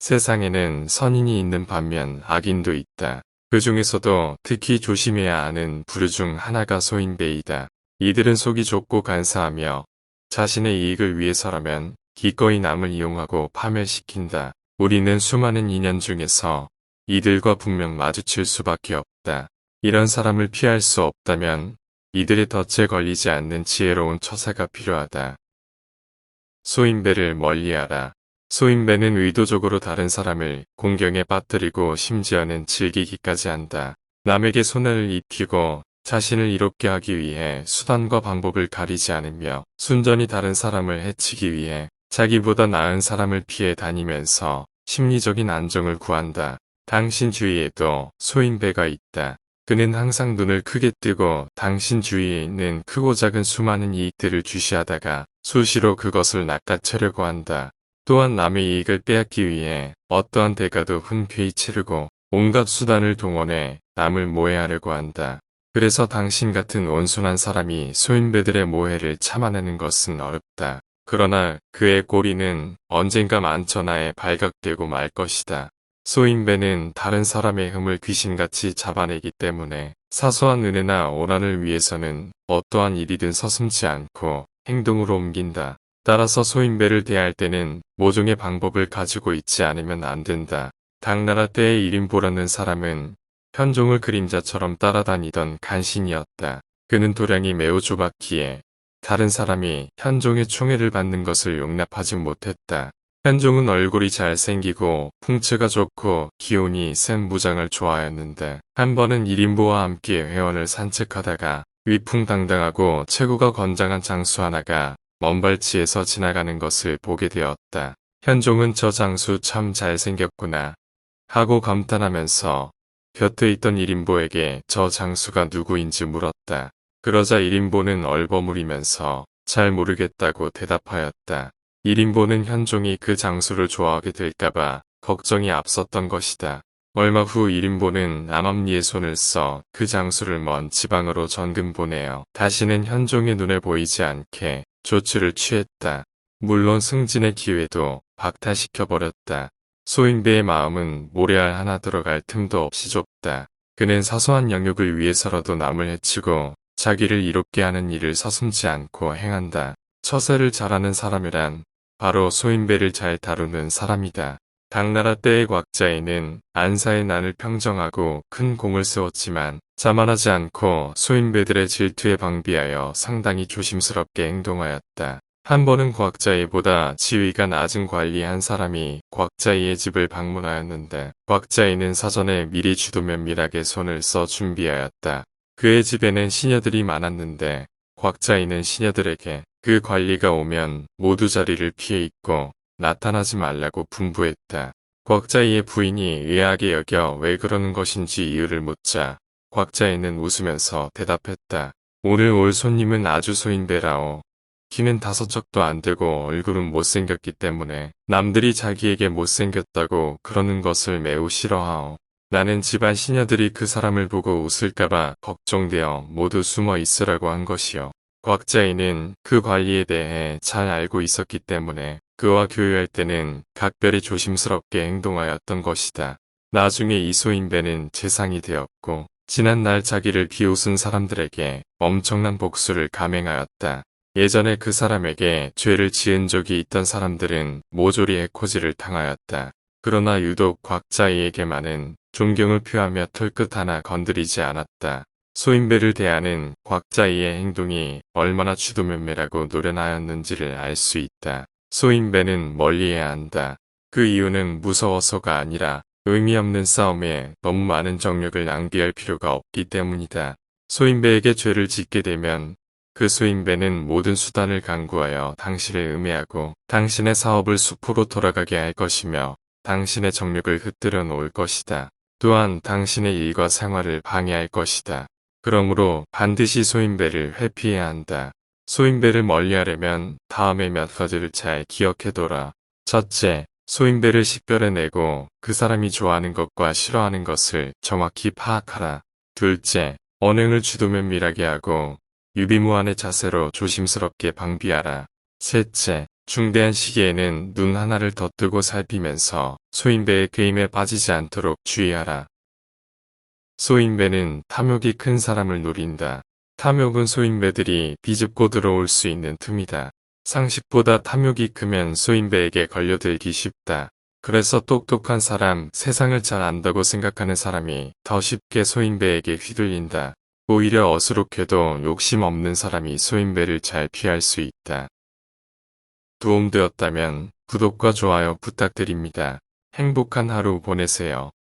세상에는 선인이 있는 반면 악인도 있다. 그 중에서도 특히 조심해야 하는 부류 중 하나가 소인배이다. 이들은 속이 좁고 간사하며 자신의 이익을 위해서라면 기꺼이 남을 이용하고 파멸시킨다. 우리는 수많은 인연 중에서 이들과 분명 마주칠 수밖에 없다. 이런 사람을 피할 수 없다면 이들의 덫에 걸리지 않는 지혜로운 처사가 필요하다. 소인배를 멀리하라. 소인배는 의도적으로 다른 사람을 공경에 빠뜨리고 심지어는 즐기기까지 한다. 남에게 손해를 입히고 자신을 이롭게 하기 위해 수단과 방법을 가리지 않으며 순전히 다른 사람을 해치기 위해 자기보다 나은 사람을 피해 다니면서 심리적인 안정을 구한다. 당신 주위에도 소인배가 있다. 그는 항상 눈을 크게 뜨고 당신 주위에 있는 크고 작은 수많은 이익들을 주시하다가 수시로 그것을 낚아채려고 한다. 또한 남의 이익을 빼앗기 위해 어떠한 대가도 흔쾌히 치르고 온갖 수단을 동원해 남을 모해하려고 한다. 그래서 당신 같은 온순한 사람이 소인배들의 모해를 참아내는 것은 어렵다. 그러나 그의 꼬리는 언젠가 만천하에 발각되고 말 것이다. 소인배는 다른 사람의 흠을 귀신같이 잡아내기 때문에 사소한 은혜나 오란을 위해서는 어떠한 일이든 서슴지 않고 행동으로 옮긴다. 따라서 소인배를 대할 때는 모종의 방법을 가지고 있지 않으면 안 된다. 당나라 때의 이림보라는 사람은 현종을 그림자처럼 따라다니던 간신이었다. 그는 도량이 매우 좁았기에 다른 사람이 현종의 총애를 받는 것을 용납하지 못했다. 현종은 얼굴이 잘생기고 풍채가 좋고 기운이 센 무장을 좋아하였는데 한 번은 이림보와 함께 회원을 산책하다가 위풍당당하고 체구가 건장한 장수 하나가 먼발치에서 지나가는 것을 보게 되었다. 현종은 저 장수 참 잘생겼구나 하고 감탄하면서 곁에 있던 이림보에게 저 장수가 누구인지 물었다. 그러자 이림보는 얼버무리면서 잘 모르겠다고 대답하였다. 이림보는 현종이 그 장수를 좋아하게 될까봐 걱정이 앞섰던 것이다. 얼마 후 이림보는 암암리에 손을 써 그 장수를 먼 지방으로 전금 보내어 다시는 현종의 눈에 보이지 않게 조치를 취했다. 물론 승진의 기회도 박탈시켜버렸다. 소인배의 마음은 모래알 하나 들어갈 틈도 없이 좁다. 그는 사소한 영역을 위해서라도 남을 해치고 자기를 이롭게 하는 일을 서슴지 않고 행한다. 처세를 잘하는 사람이란 바로 소인배를 잘 다루는 사람이다. 당나라 때의 곽자에는 안사의 난을 평정하고 큰 공을 세웠지만 자만하지 않고 소인배들의 질투에 방비하여 상당히 조심스럽게 행동하였다. 한 번은 곽자이보다 지위가 낮은 관리 한 사람이 곽자이의 집을 방문하였는데 곽자이는 사전에 미리 주도면밀하게 손을 써 준비하였다. 그의 집에는 시녀들이 많았는데 곽자이는 시녀들에게 그 관리가 오면 모두 자리를 피해 있고 나타나지 말라고 분부했다. 곽자이의 부인이 의아하게 여겨 왜 그러는 것인지 이유를 묻자 곽자이는 웃으면서 대답했다. 오늘 올 손님은 아주 소인배라오. 키는 5척도 안 되고 얼굴은 못생겼기 때문에 남들이 자기에게 못생겼다고 그러는 것을 매우 싫어하오. 나는 집안 시녀들이 그 사람을 보고 웃을까봐 걱정되어 모두 숨어 있으라고 한 것이요. 곽자이는 그 관리에 대해 잘 알고 있었기 때문에 그와 교류할 때는 각별히 조심스럽게 행동하였던 것이다. 나중에 이 소인배는 재상이 되었고 지난날 자기를 비웃은 사람들에게 엄청난 복수를 감행하였다. 예전에 그 사람에게 죄를 지은 적이 있던 사람들은 모조리 해코지를 당하였다. 그러나 유독 곽자이에게만은 존경을 표하며 털끝 하나 건드리지 않았다. 소인배를 대하는 곽자이의 행동이 얼마나 주도면밀하고 노련하였는지를 알 수 있다. 소인배는 멀리해야 한다. 그 이유는 무서워서가 아니라 의미 없는 싸움에 너무 많은 정력을 낭비할 필요가 없기 때문이다. 소인배에게 죄를 짓게 되면 그 소인배는 모든 수단을 강구하여 당신을 음해하고 당신의 사업을 수포로 돌아가게 할 것이며 당신의 정력을 흩뜨려 놓을 것이다. 또한 당신의 일과 생활을 방해할 것이다. 그러므로 반드시 소인배를 회피해야 한다. 소인배를 멀리하려면 다음에 몇 가지를 잘 기억해둬라. 첫째, 소인배를 식별해내고 그 사람이 좋아하는 것과 싫어하는 것을 정확히 파악하라. 둘째, 언행을 주도면밀하게 하고 유비무환의 자세로 조심스럽게 방비하라. 셋째, 중대한 시기에는 눈 하나를 더 뜨고 살피면서 소인배의 게임에 빠지지 않도록 주의하라. 소인배는 탐욕이 큰 사람을 노린다. 탐욕은 소인배들이 비집고 들어올 수 있는 틈이다. 상식보다 탐욕이 크면 소인배에게 걸려들기 쉽다. 그래서 똑똑한 사람, 세상을 잘 안다고 생각하는 사람이 더 쉽게 소인배에게 휘둘린다. 오히려 어수룩해도 욕심 없는 사람이 소인배를 잘 피할 수 있다. 도움되었다면 구독과 좋아요 부탁드립니다. 행복한 하루 보내세요.